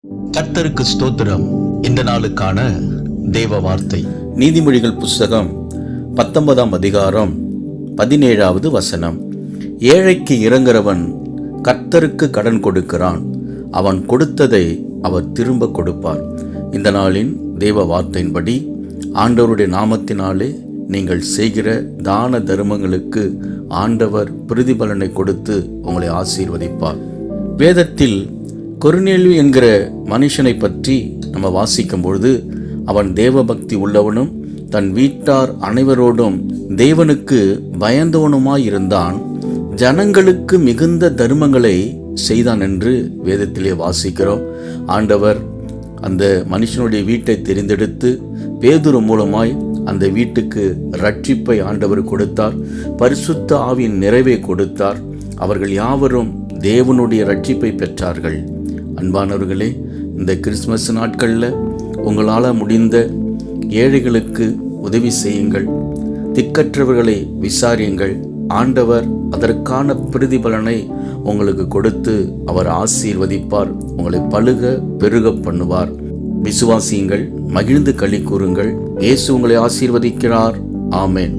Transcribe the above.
கர்த்தருக்கு ஸ்தோத்திரம். இந்த நாளுக்கான தேவ வார்த்தை நீதிமொழிகள் புஸ்தகம் 19ஆம் அதிகாரம் 17வது வசனம். ஏழைக்கு இரங்குறவன் கர்த்தருக்கு கடன் கொடுக்கிறான், அவன் கொடுத்ததை அவர் திரும்ப கொடுப்பார். இந்த நாளின் தேவ வார்த்தையின்படி ஆண்டவருடைய நாமத்தினாலே நீங்கள் செய்கிற தான தர்மங்களுக்கு ஆண்டவர் பிரதிபலனை கொடுத்து உங்களை ஆசீர்வதிப்பார். வேதத்தில் கொர்நேலியு என்கிற மனுஷனை பற்றி நம்ம வாசிக்கும் பொழுது, அவன் தேவபக்தி உள்ளவனும் தன் வீட்டார் அனைவரோடும் தேவனுக்கு பயந்தவனுமாயிருந்தான். ஜனங்களுக்கு மிகுந்த தர்மங்களை செய்தான் என்று வேதத்திலே வாசிக்கிறோம். ஆண்டவர் அந்த மனுஷனுடைய வீட்டை தெரிந்தெடுத்து பேதுரு மூலமாய் அந்த வீட்டுக்கு ரட்சிப்பை ஆண்டவர் கொடுத்தார். பரிசுத்த ஆவியின் நிறைவை கொடுத்தார். அவர்கள் யாவரும் தேவனுடைய ரட்சிப்பை பெற்றார்கள். அன்பானவர்களே, இந்த கிறிஸ்துமஸ் நாட்களில் உங்களால் முடிந்த ஏழைகளுக்கு உதவி செய்யுங்கள், திக்கற்றவர்களை விசாரியுங்கள். ஆண்டவர் அதற்கான பிரதிபலனை உங்களுக்கு கொடுத்து அவர் ஆசீர்வதிப்பார், உங்களை பலுக பெருக பண்ணுவார். விசுவாசியுங்கள், மகிழ்ந்து களி கூறுங்கள். இயேசு உங்களை ஆசீர்வதிக்கிறார். ஆமென்.